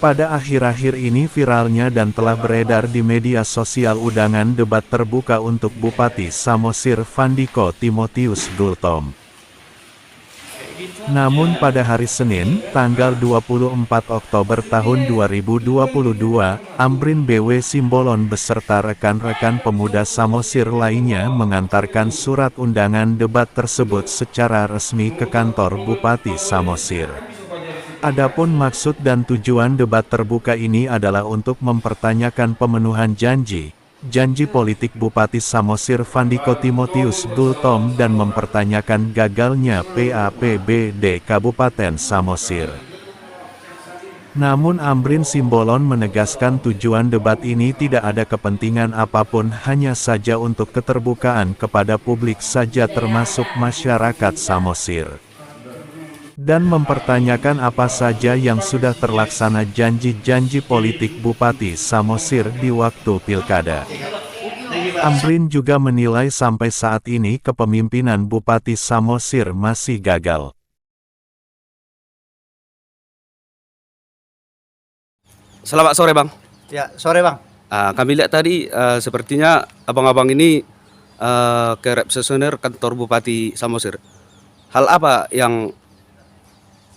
Pada akhir-akhir ini viralnya dan telah beredar di media sosial undangan debat terbuka untuk Bupati Samosir Vandiko Timotius Gultom. Namun pada hari Senin, tanggal 24 Oktober tahun 2022, Ambrien BW Simbolon beserta rekan-rekan pemuda Samosir lainnya mengantarkan surat undangan debat tersebut secara resmi ke kantor Bupati Samosir. Adapun maksud dan tujuan debat terbuka ini adalah untuk mempertanyakan pemenuhan janji politik Bupati Samosir Vandiko Timotius Gultom dan mempertanyakan gagalnya PAPBD Kabupaten Samosir. Namun Ambrien Simbolon menegaskan tujuan debat ini tidak ada kepentingan apapun, hanya saja untuk keterbukaan kepada publik saja termasuk masyarakat Samosir. Dan mempertanyakan apa saja yang sudah terlaksana janji-janji politik Bupati Samosir di waktu pilkada. Ambrien juga menilai sampai saat ini kepemimpinan Bupati Samosir masih gagal. Selamat sore Bang. Ya, sore Bang. Kami lihat tadi sepertinya abang-abang ini ke resepsioner kantor Bupati Samosir. Hal apa yang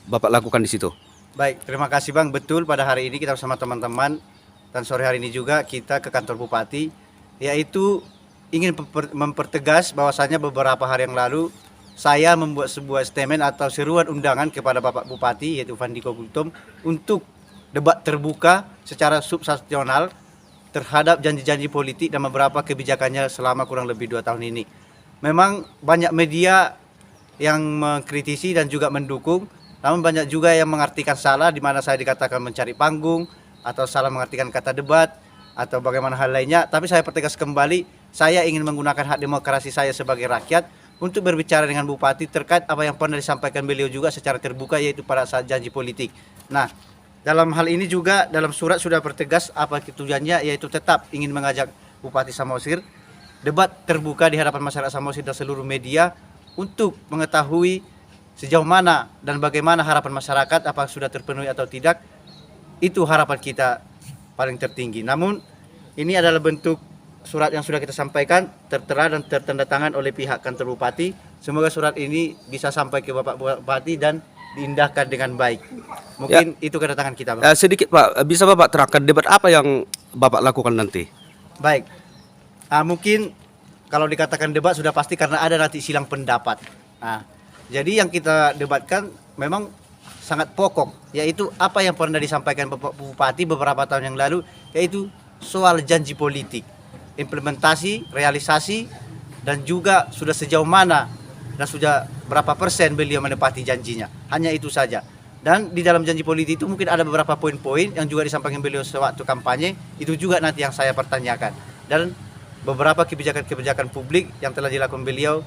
Bapak lakukan di situ? Baik, terima kasih Bang. Betul, pada hari ini kita bersama teman-teman dan sore hari ini juga kita ke kantor Bupati, yaitu ingin mempertegas bahwasannya beberapa hari yang lalu saya membuat sebuah statement atau seruan undangan kepada Bapak Bupati yaitu Vandiko Gultom untuk debat terbuka secara substansional terhadap janji-janji politik dan beberapa kebijakannya selama kurang lebih 2 tahun ini. Memang banyak media yang mengkritisi dan juga mendukung, namun banyak juga yang mengartikan salah, di mana saya dikatakan mencari panggung, atau salah mengartikan kata debat, atau bagaimana hal lainnya. Tapi saya pertegas kembali, saya ingin menggunakan hak demokrasi saya sebagai rakyat untuk berbicara dengan Bupati terkait apa yang pernah disampaikan beliau juga secara terbuka, yaitu pada saat janji politik. Nah, dalam hal ini juga dalam surat sudah pertegas apa tujuannya, yaitu tetap ingin mengajak Bupati Samosir debat terbuka di hadapan masyarakat Samosir dan seluruh media untuk mengetahui sejauh mana dan bagaimana harapan masyarakat, apakah sudah terpenuhi atau tidak. Itu harapan kita paling tertinggi. Namun ini adalah bentuk surat yang sudah kita sampaikan, tertera dan tertanda tangan oleh pihak kantor Bupati. Semoga surat ini bisa sampai ke Bapak Bupati dan diindahkan dengan baik. Mungkin itu kedatangan kita, Bang. Sedikit Pak, bisa Bapak terangkan debat apa yang Bapak lakukan nanti? Baik, mungkin kalau dikatakan debat sudah pasti karena ada nanti silang pendapat. Jadi yang kita debatkan memang sangat pokok, yaitu apa yang pernah disampaikan Bapak Bupati beberapa tahun yang lalu, yaitu soal janji politik, implementasi, realisasi, dan juga sudah sejauh mana dan sudah berapa persen beliau menepati janjinya. Hanya itu saja. Dan di dalam janji politik itu mungkin ada beberapa poin-poin yang juga disampaikan beliau sewaktu kampanye, itu juga nanti yang saya pertanyakan. Dan beberapa kebijakan-kebijakan publik yang telah dilakukan beliau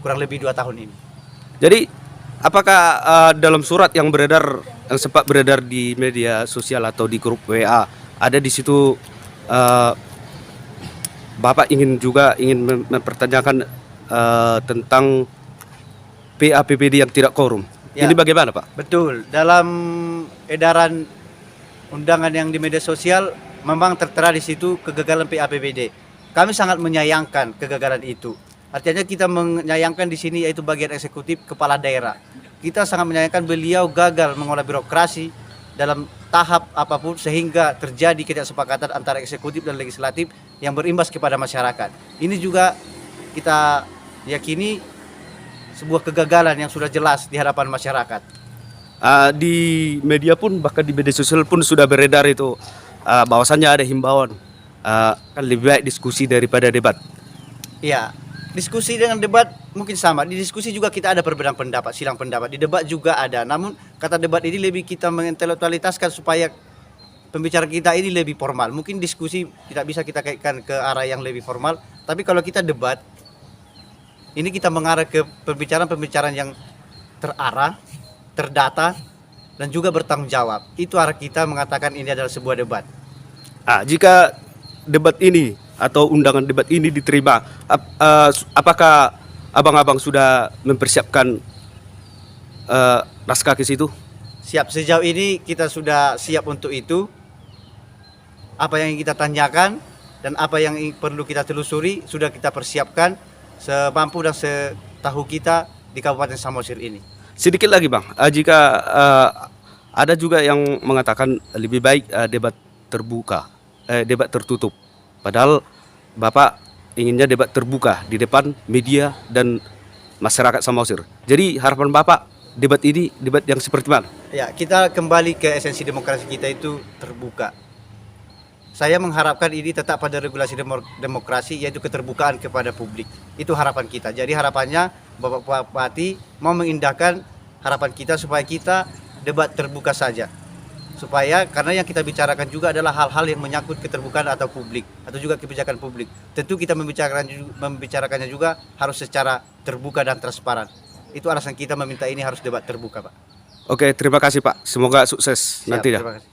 kurang lebih 2 tahun ini. Jadi apakah dalam surat yang sempat beredar di media sosial atau di grup WA ada di situ Bapak ingin mempertanyakan tentang PAPBD yang tidak korum? Ya, ini bagaimana Pak? Betul, dalam edaran undangan yang di media sosial memang tertera di situ kegagalan PAPBD. Kami sangat menyayangkan kegagalan itu. Artinya kita menyayangkan di sini yaitu bagian eksekutif kepala daerah. Kita sangat menyayangkan beliau gagal mengolah birokrasi dalam tahap apapun sehingga terjadi ketidaksepakatan antara eksekutif dan legislatif yang berimbas kepada masyarakat. Ini juga kita yakini sebuah kegagalan yang sudah jelas di hadapan masyarakat. Di media pun, bahkan di media sosial pun sudah beredar itu bahwasannya ada himbauan kan lebih baik diskusi daripada debat. Iya. Diskusi dengan debat mungkin sama. Di diskusi juga kita ada perbedaan pendapat, silang pendapat. Di debat juga ada. Namun kata debat ini lebih kita mengintelektualitaskan supaya pembicara kita ini lebih formal. Mungkin diskusi tidak bisa kita kaitkan ke arah yang lebih formal. Tapi kalau kita debat, ini kita mengarah ke pembicaraan-pembicaraan yang terarah, terdata, dan juga bertanggung jawab. Itu arah kita mengatakan ini adalah sebuah debat. Jika debat ini atau undangan debat ini diterima, apakah abang-abang sudah mempersiapkan naskah ke situ? Siap, sejauh ini kita sudah siap untuk itu. Apa yang kita tanyakan dan apa yang perlu kita telusuri sudah kita persiapkan semampu dan setahu kita di Kabupaten Samosir ini. Sedikit lagi bang, jika ada juga yang mengatakan lebih baik debat terbuka, debat tertutup. Padahal Bapak inginnya debat terbuka di depan media dan masyarakat Samosir. Jadi harapan Bapak debat ini debat yang seperti mana? Ya, kita kembali ke esensi demokrasi kita itu terbuka. Saya mengharapkan ini tetap pada regulasi demokrasi, yaitu keterbukaan kepada publik. Itu harapan kita. Jadi harapannya Bapak Bupati mau mengindahkan harapan kita supaya kita debat terbuka saja. Supaya karena yang kita bicarakan juga adalah hal-hal yang menyangkut keterbukaan atau publik atau juga kebijakan publik. Tentu kita membicarakannya juga harus secara terbuka dan transparan. Itu alasan kita meminta ini harus debat terbuka, Pak. Oke, terima kasih Pak. Semoga sukses Siap, nanti ya. terima kasih.